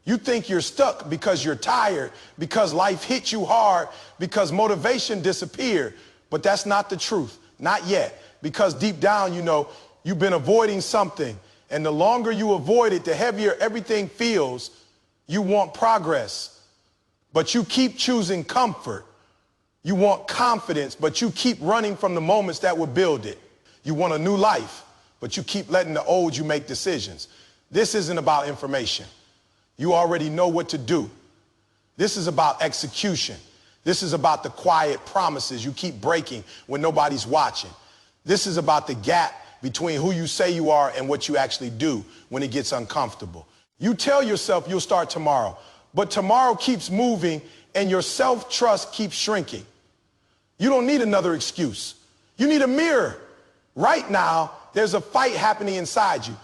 You think you're stuck because you're tired, because life hit you hard, because motivation disappeared. But that's not the truth. Not yet. Because deep down, you know, you've been avoiding something. And the longer you avoid it, the heavier everything feels. You want progress, but you keep choosing comfort. You want confidence, but you keep running from the moments that will build it. You want a new life, but you keep letting the old you make decisions. This isn't about information. You already know what to do. This is about execution. This is about the quiet promises you keep breaking when nobody's watching. This is about the gap between who you say you are and what you actually do when it gets uncomfortable. You tell yourself you'll start tomorrow, but tomorrow keeps moving and your self-trust keeps shrinking. You don't need another excuse. You need a mirror. Right now, there's a fight happening inside you.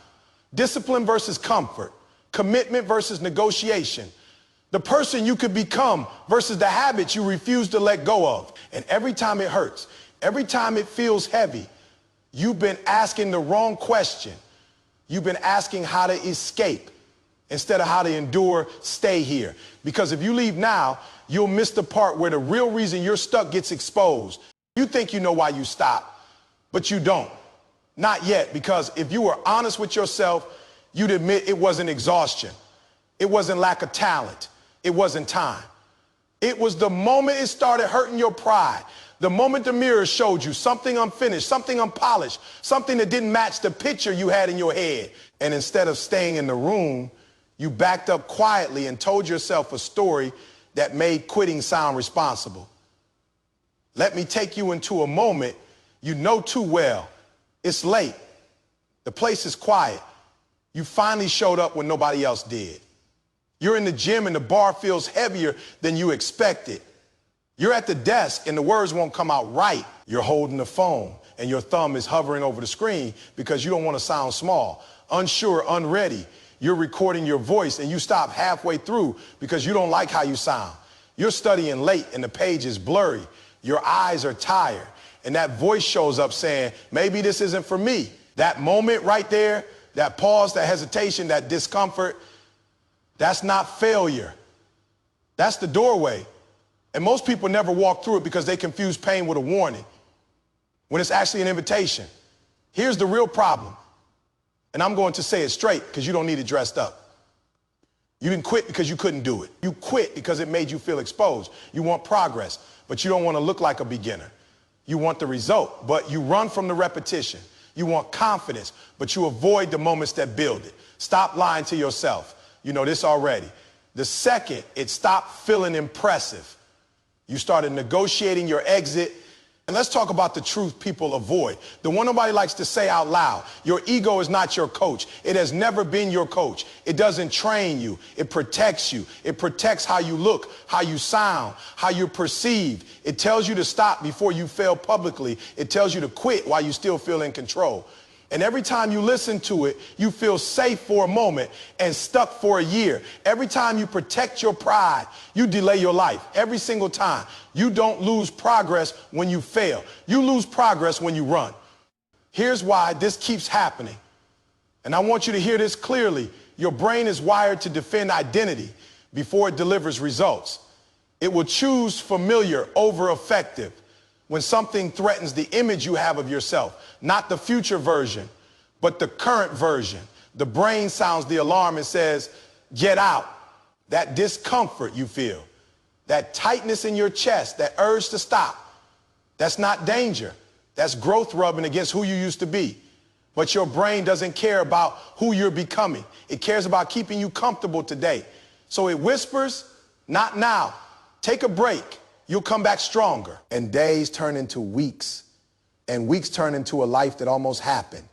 Discipline versus comfort. Commitment versus negotiation. The person you could become versus the habits you refuse to let go of. And every time it hurts, every time it feels heavy, you've been asking the wrong question. You've been asking how to escape instead of how to endure, stay here. Because if you leave now, you'll miss the part where the real reason you're stuck gets exposed. You think you know why you stopped, but you don't. Not yet, because if you were honest with yourself, you'd admit it wasn't exhaustion. It wasn't lack of talent. It wasn't time. It was the moment it started hurting your pride. The moment the mirror showed you something unfinished, something unpolished, something that didn't match the picture you had in your head. And instead of staying in the room, you backed up quietly and told yourself a story that made quitting sound responsible. Let me take you into a moment you know too well. It's late. The place is quiet. You finally showed up when nobody else did. You're in the gym and the bar feels heavier than you expected. You're at the desk and the words won't come out right. You're holding the phone and your thumb is hovering over the screen because you don't want to sound small, unsure, unready. You're recording your voice and you stop halfway through because you don't like how you sound. You're studying late and the page is blurry. Your eyes are tired and that voice shows up saying, maybe this isn't for me. That moment right there, that pause, that hesitation, that discomfort, that's not failure. That's the doorway. And most people never walk through it because they confuse pain with a warning when it's actually an invitation. Here's the real problem. And I'm going to say it straight because you don't need it dressed up. You didn't quit because you couldn't do it. You quit because it made you feel exposed. You want progress, but you don't want to look like a beginner. You want the result, but you run from the repetition. You want confidence, but you avoid the moments that build it. Stop lying to yourself. You know this already. The second it stopped feeling impressive, you started negotiating your exit. And let's talk about the truth people avoid. The one nobody likes to say out loud. Your ego is not your coach. It has never been your coach. It doesn't train you. It protects you. It protects how you look, how you sound, how you're perceived. It tells you to stop before you fail publicly. It tells you to quit while you still feel in control. And every time you listen to it, you feel safe for a moment and stuck for a year. Every time you protect your pride, you delay your life. Every single time. You don't lose progress when you fail. You lose progress when you run. Here's why this keeps happening. And I want you to hear this clearly. Your brain is wired to defend identity before it delivers results. It will choose familiar over effective when something threatens the image you have of yourself, not the future version, but the current version. The brain sounds the alarm and says, get out. That discomfort you feel, that tightness in your chest, that urge to stop, that's not danger. That's growth rubbing against who you used to be. But your brain doesn't care about who you're becoming. It cares about keeping you comfortable today. So it whispers, not now. Take a break. You'll come back stronger. And days turn into weeks, and weeks turn into a life that almost happened.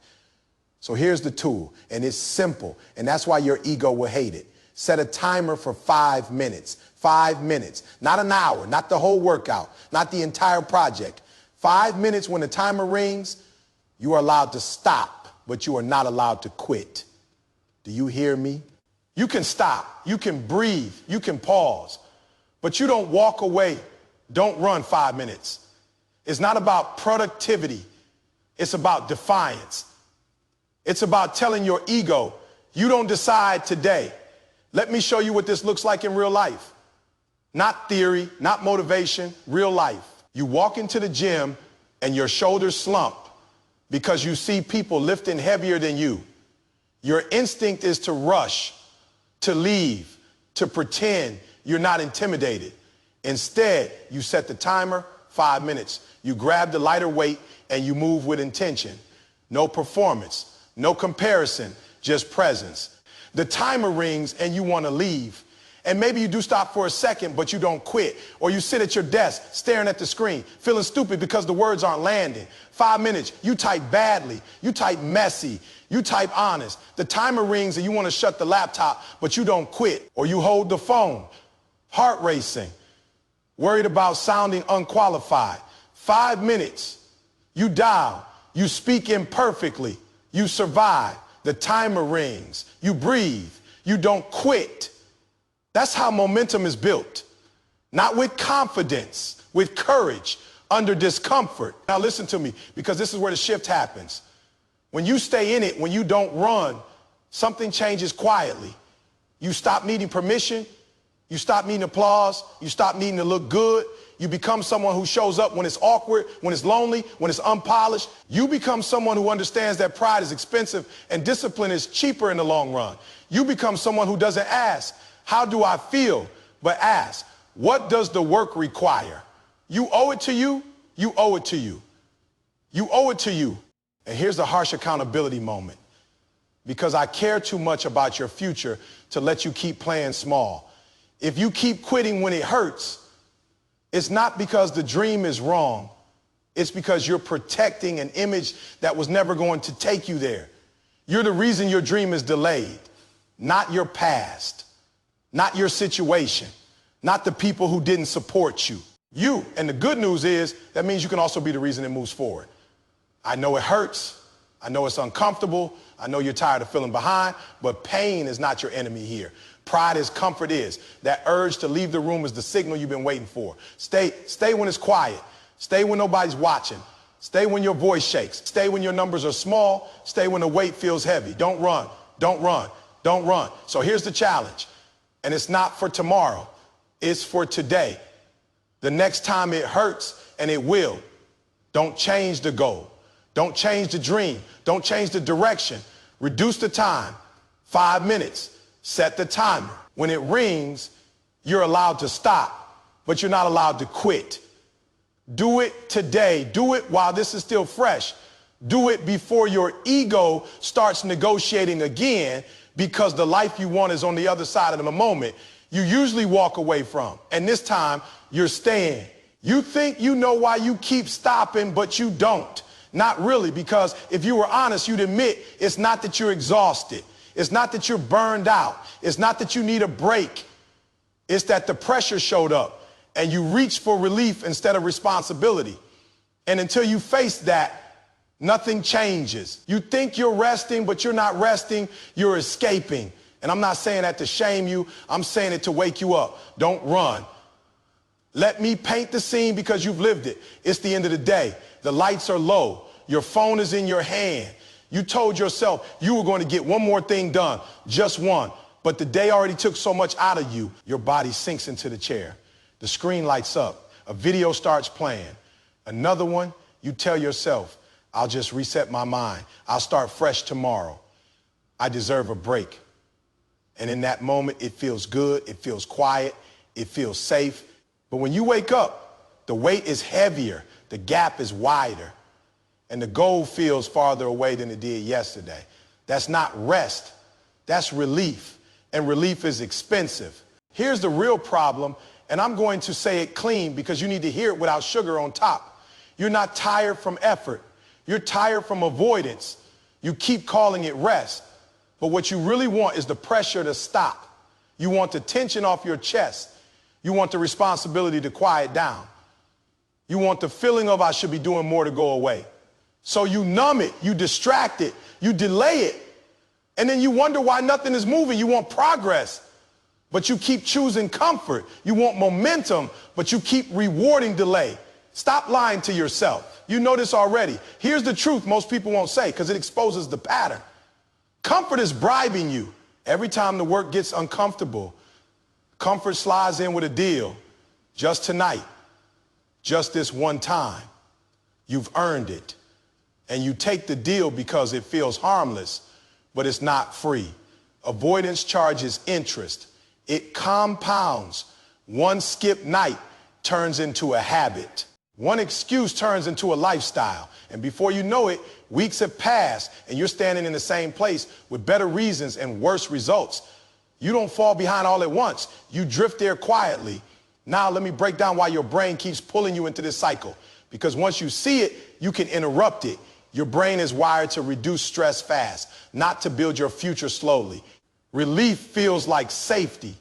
So here's the tool, and it's simple, and that's why your ego will hate it. Set a timer for 5 minutes. 5 minutes, not an hour, not the whole workout, not the entire project. 5 minutes when the timer rings, you are allowed to stop, but you are not allowed to quit. Do you hear me? You can stop, you can breathe, you can pause, but you don't walk away. Don't run 5 minutes. It's not about productivity. It's about defiance. It's about telling your ego, you don't decide today. Let me show you what this looks like in real life. Not theory, not motivation, real life. You walk into the gym and your shoulders slump because you see people lifting heavier than you. Your instinct is to rush, to leave, to pretend you're not intimidated. Instead, you set the timer, 5 minutes. You grab the lighter weight and you move with intention. No performance, no comparison, just presence. The timer rings and you want to leave. And maybe you do stop for a second, but you don't quit. Or you sit at your desk staring at the screen, feeling stupid because the words aren't landing. 5 minutes, you type badly, you type messy, you type honest. The timer rings and you want to shut the laptop, but you don't quit. Or you hold the phone, heart racing, worried about sounding unqualified. 5 minutes, you dial, you speak imperfectly, you survive. The timer rings, you breathe, you don't quit. That's how momentum is built. Not with confidence, with courage, under discomfort. Now listen to me, because this is where the shift happens. When you stay in it, when you don't run, something changes quietly. You stop needing permission, you stop needing applause, you stop needing to look good. You become someone who shows up when it's awkward, when it's lonely, when it's unpolished. You become someone who understands that pride is expensive and discipline is cheaper in the long run. You become someone who doesn't ask, how do I feel? But ask, what does the work require? You owe it to you, you owe it to you. You owe it to you. And here's the harsh accountability moment. Because I care too much about your future to let you keep playing small. If you keep quitting when it hurts, it's not because the dream is wrong. It's because you're protecting an image that was never going to take you there. You're the reason your dream is delayed, not your past, not your situation, not the people who didn't support you. You. And the good news is that means you can also be the reason it moves forward. I know it hurts. I know it's uncomfortable. I know you're tired of feeling behind, but pain is not your enemy here. Pride is, comfort is. That urge to leave the room is the signal you've been waiting for. Stay when it's quiet. Stay when nobody's watching. Stay when your voice shakes. Stay when your numbers are small. Stay when the weight feels heavy. Don't run. Don't run. Don't run. So here's the challenge. And it's not for tomorrow. It's for today. The next time it hurts, and it will, don't change the goal. Don't change the dream. Don't change the direction. Reduce the time. 5 minutes. Set the timer. When it rings, you're allowed to stop, but you're not allowed to quit. Do it today. Do it while this is still fresh. Do it before your ego starts negotiating again, because the life you want is on the other side of the moment you usually walk away from. And this time, you're staying. You think you know why you keep stopping, but you don't. Not really, because if you were honest, you'd admit it's not that you're exhausted. It's not that you're burned out. It's not that you need a break. It's that the pressure showed up and you reached for relief instead of responsibility. And until you face that, nothing changes. You think you're resting, but you're not resting. You're escaping. And I'm not saying that to shame you. I'm saying it to wake you up. Don't run. Let me paint the scene because you've lived it. It's the end of the day. The lights are low. Your phone is in your hand. You told yourself you were going to get one more thing done, just one. But the day already took so much out of you, your body sinks into the chair. The screen lights up. A video starts playing. Another one, you tell yourself, I'll just reset my mind. I'll start fresh tomorrow. I deserve a break. And in that moment, it feels good. It feels quiet. It feels safe. But when you wake up, the weight is heavier. The gap is wider. And the goal feels farther away than it did yesterday. That's not rest. That's relief. And relief is expensive. Here's the real problem, and I'm going to say it clean because you need to hear it without sugar on top. You're not tired from effort. You're tired from avoidance. You keep calling it rest. But what you really want is the pressure to stop. You want the tension off your chest. You want the responsibility to quiet down. You want the feeling of I should be doing more to go away. So you numb it, you distract it, you delay it, and then you wonder why nothing is moving. You want progress, but you keep choosing comfort. You want momentum, but you keep rewarding delay. Stop lying to yourself. You know this already. Here's the truth most people won't say because it exposes the pattern. Comfort is bribing you, Every time the work gets uncomfortable, comfort slides in with a deal. Just tonight, just this one time, you've earned it. And you take the deal because it feels harmless, but it's not free. Avoidance charges interest. It compounds. One skipped night turns into a habit. One excuse turns into a lifestyle. And before you know it, weeks have passed and you're standing in the same place with better reasons and worse results. You don't fall behind all at once. You drift there quietly. Now let me break down why your brain keeps pulling you into this cycle. Because once you see it, you can interrupt it. Your brain is wired to reduce stress fast, not to build your future slowly. Relief feels like safety.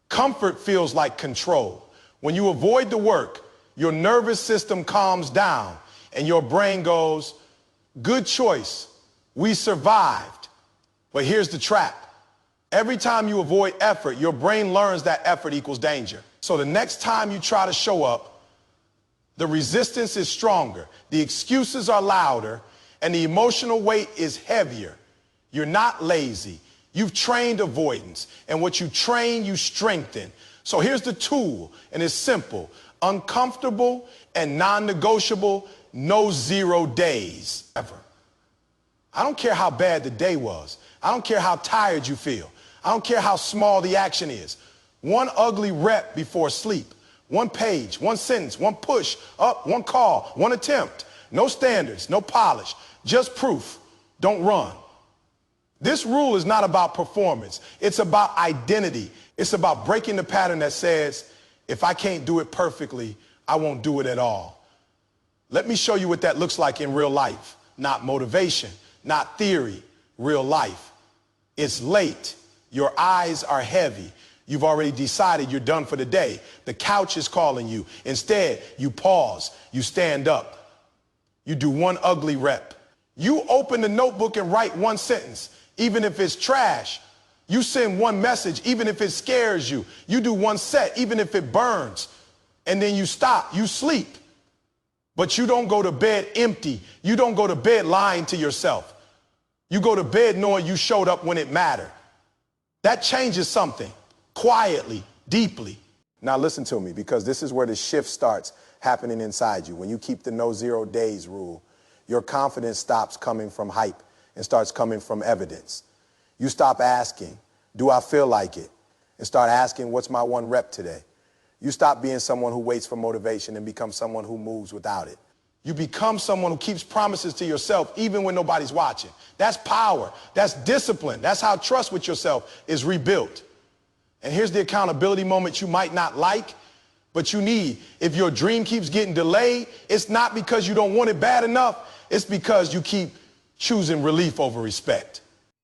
Comfort feels like control. When you avoid the work, your nervous system calms down and your brain goes, good choice. We survived. But here's the trap. Every time you avoid effort, your brain learns that effort equals danger. So the next time you try to show up, the resistance is stronger, the excuses are louder, and the emotional weight is heavier. You're not lazy. You've trained avoidance, and what you train, you strengthen. So here's the tool, and it's simple. Uncomfortable and non-negotiable, no 0 days ever. I don't care how bad the day was. I don't care how tired you feel. I don't care how small the action is. One ugly rep before sleep. One page, one sentence, one push up, one call, one attempt. No standards, no polish, just proof. Don't run. This rule is not about performance. It's about identity. It's about breaking the pattern that says, if I can't do it perfectly, I won't do it at all. Let me show you what that looks like in real life. Not motivation, not theory, real life. It's late. Your eyes are heavy. You've already decided you're done for the day. The couch is calling you. Instead, you pause. You stand up. You do one ugly rep. You open the notebook and write one sentence, even if it's trash. You send one message, even if it scares you. You do one set, even if it burns. And then you stop. You sleep. But you don't go to bed empty. You don't go to bed lying to yourself. You go to bed knowing you showed up when it mattered. That changes something. Quietly, deeply. Now listen to me, because this is where the shift starts happening inside you. When you keep the no 0 days rule, your confidence stops coming from hype and starts coming from evidence. You stop asking, do I feel like it? And start asking, what's my one rep today? You stop being someone who waits for motivation and become someone who moves without it. You become someone who keeps promises to yourself even when nobody's watching. That's power. That's discipline. That's how trust with yourself is rebuilt. And here's the accountability moment you might not like, but you need. If your dream keeps getting delayed, it's not because you don't want it bad enough. It's because you keep choosing relief over respect.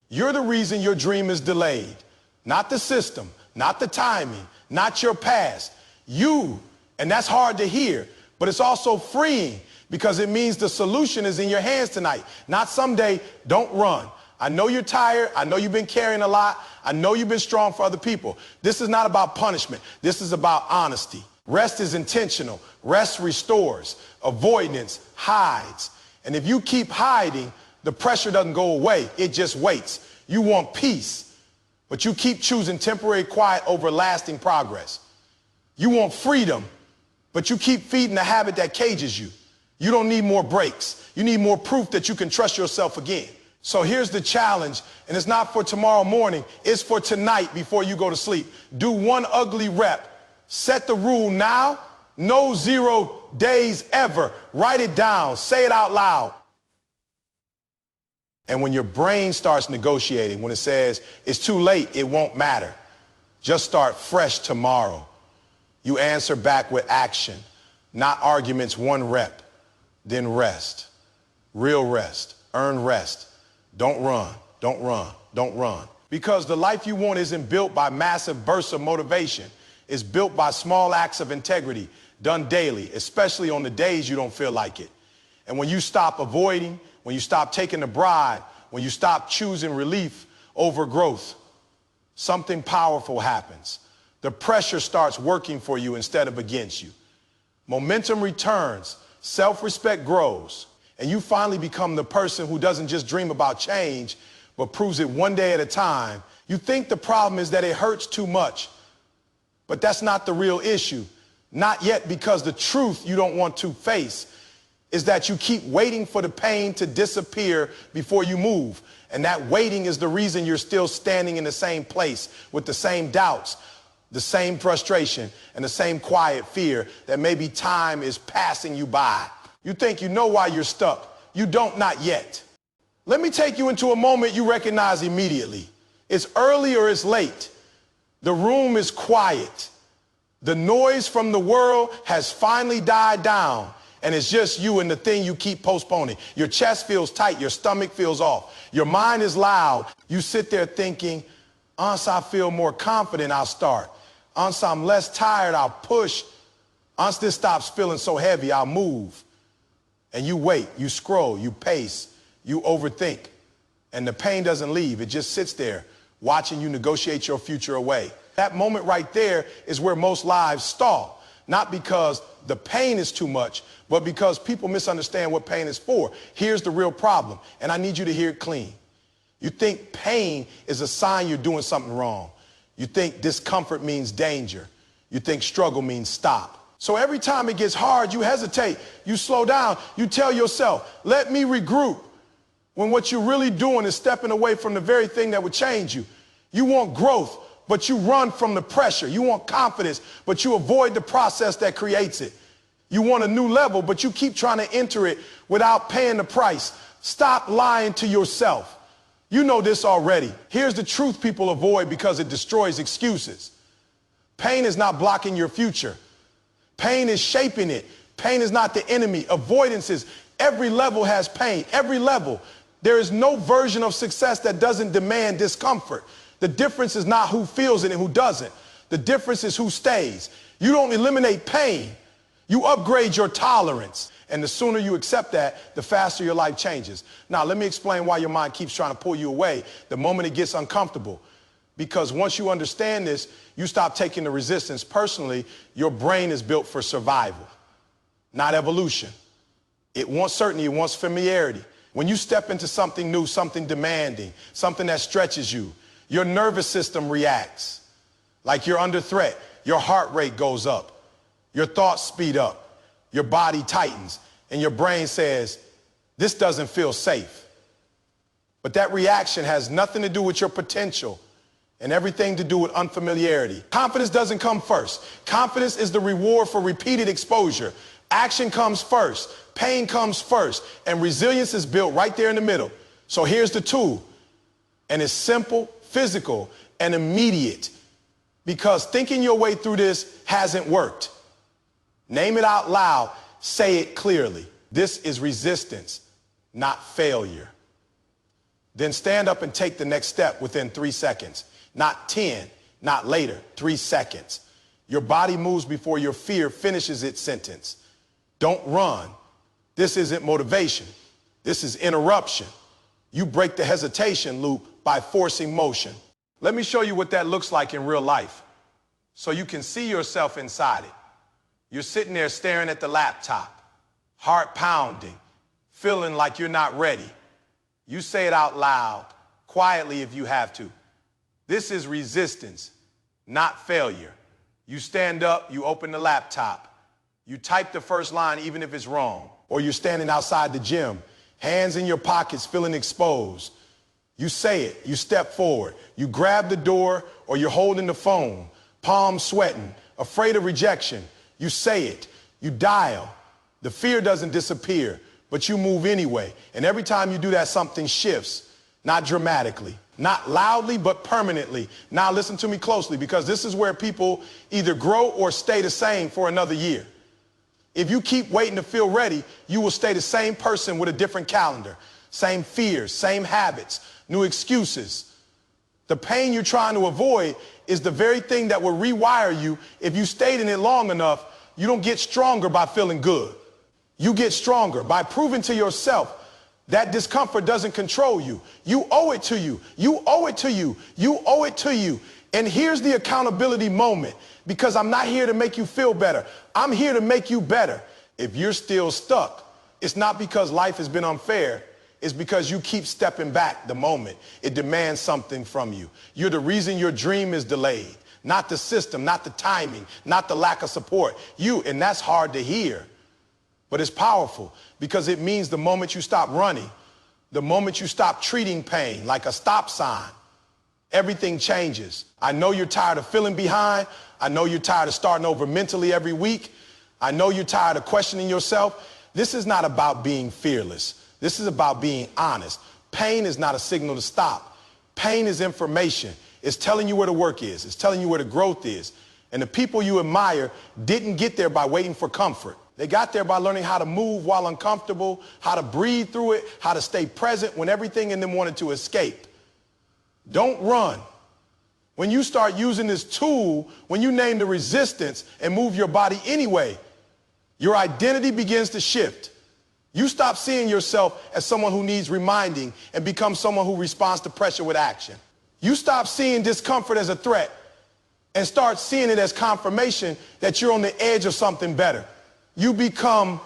You're the reason your dream is delayed. Not the system, not the timing, not your past. You, and that's hard to hear, but it's also freeing because it means the solution is in your hands tonight. Not someday. Don't run. I know you're tired. I know you've been carrying a lot. I know you've been strong for other people. This is not about punishment. This is about honesty. Rest is intentional. Rest restores. Avoidance hides. And if you keep hiding, the pressure doesn't go away. It just waits. You want peace, but you keep choosing temporary quiet over lasting progress. You want freedom, but you keep feeding the habit that cages you. You don't need more breaks. You need more proof that you can trust yourself again. So here's the challenge, and it's not for tomorrow morning, it's for tonight before you go to sleep. Do one ugly rep. Set the rule now, no 0 days ever. Write it down, say it out loud. And when your brain starts negotiating, when it says it's too late, it won't matter. Just start fresh tomorrow. You answer back with action, not arguments, one rep, then rest. Real rest, earn rest. Don't run, don't run, don't run. Because the life you want isn't built by massive bursts of motivation. It's built by small acts of integrity done daily, especially on the days you don't feel like it. And when you stop avoiding, when you stop taking the bribe, when you stop choosing relief over growth, something powerful happens. The pressure starts working for you instead of against you. Momentum returns, self-respect grows, and you finally become the person who doesn't just dream about change, but proves it one day at a time You think the problem is that it hurts too much, but that's not the real issue. Not yet, because the truth you don't want to face is that you keep waiting for the pain to disappear before you move. And that waiting is the reason you're still standing in the same place with the same doubts, the same frustration, and the same quiet fear that maybe time is passing you by. You think you know why you're stuck. You don't, not yet. Let me take you into a moment you recognize immediately. It's early or it's late. The room is quiet. The noise from the world has finally died down, and it's just you and the thing you keep postponing. Your chest feels tight. Your stomach feels off. Your mind is loud. You sit there thinking, once I feel more confident, I'll start. Once I'm less tired, I'll push. Once this stops feeling so heavy, I'll move. And you wait, you scroll, you pace, you overthink. And the pain doesn't leave. It just sits there watching you negotiate your future away. That moment right there is where most lives stall. Not because the pain is too much, but because people misunderstand what pain is for. Here's the real problem, and I need you to hear it clean. You think pain is a sign you're doing something wrong. You think discomfort means danger. You think struggle means stop. So every time it gets hard, you hesitate, you slow down, you tell yourself, let me regroup. When what you're really doing is stepping away from the very thing that would change you. You want growth, but you run from the pressure. You want confidence, but you avoid the process that creates it. You want a new level, but you keep trying to enter it without paying the price. Stop lying to yourself. You know this already. Here's the truth people avoid because it destroys excuses. Pain is not blocking your future. Pain is shaping it. Pain is not the enemy. Avoidances. Every level has pain. Every level. There is no version of success that doesn't demand discomfort. The difference is not who feels it and who doesn't. The difference is who stays. You don't eliminate pain. You upgrade your tolerance. And the sooner you accept that, the faster your life changes. Now, let me explain why your mind keeps trying to pull you away the moment it gets uncomfortable. Because once you understand this, you stop taking the resistance personally. Your brain is built for survival, not evolution. It wants certainty. It wants familiarity. When you step into something new, something demanding, something that stretches you, your nervous system reacts like you're under threat. Your heart rate goes up. Your thoughts speed up. Your body tightens. And your brain says, this doesn't feel safe. But that reaction has nothing to do with your potential and everything to do with unfamiliarity. Confidence doesn't come first. Confidence is the reward for repeated exposure. Action comes first. Pain comes first. And resilience is built right there in the middle. So here's the tool. And it's simple, physical, and immediate. Because thinking your way through this hasn't worked. Name it out loud. Say it clearly. This is resistance, not failure. Then stand up and take the next step within 3 seconds. Not 10, not later, 3 seconds. Your body moves before your fear finishes its sentence. Don't run. This isn't motivation. This is interruption. You break the hesitation loop by forcing motion. Let me show you what that looks like in real life so you can see yourself inside it. You're sitting there staring at the laptop, heart pounding, feeling like you're not ready. You say it out loud, quietly if you have to. This is resistance, not failure. You stand up, you open the laptop, you type the first line even if it's wrong. Or you're standing outside the gym, hands in your pockets, feeling exposed. You say it, you step forward, you grab the door or you're holding the phone, palms sweating, afraid of rejection. You say it, you dial. The fear doesn't disappear, but you move anyway. And every time you do that, something shifts, not dramatically, not loudly, but permanently. Now listen to me closely, because this is where people either grow or stay the same for another year. If you keep waiting to feel ready, you will stay the same person with a different calendar, same fears, same habits, new excuses. The pain you're trying to avoid is the very thing that will rewire you. If you stayed in it long enough, you don't get stronger by feeling good. You get stronger by proving to yourself that discomfort doesn't control you. You owe it to you. You owe it to you. You owe it to you. And here's the accountability moment, because I'm not here to make you feel better. I'm here to make you better. If you're still stuck, it's not because life has been unfair. is because you keep stepping back the moment it demands something from you. You're the reason your dream is delayed, not the system, not the timing, not the lack of support. You, and that's hard to hear, but it's powerful because it means the moment you stop running, the moment you stop treating pain like a stop sign, everything changes. I know you're tired of feeling behind. I know you're tired of starting over mentally every week. I know you're tired of questioning yourself. This is not about being fearless. This is about being honest. Pain is not a signal to stop. Pain is information. It's telling you where the work is. It's telling you where the growth is. And the people you admire didn't get there by waiting for comfort. They got there by learning how to move while uncomfortable, how to breathe through it, how to stay present when everything in them wanted to escape. Don't run. When you start using this tool, when you name the resistance and move your body anyway, your identity begins to shift. You stop seeing yourself as someone who needs reminding and become someone who responds to pressure with action. You stop seeing discomfort as a threat and start seeing it as confirmation that you're on the edge of something better. You become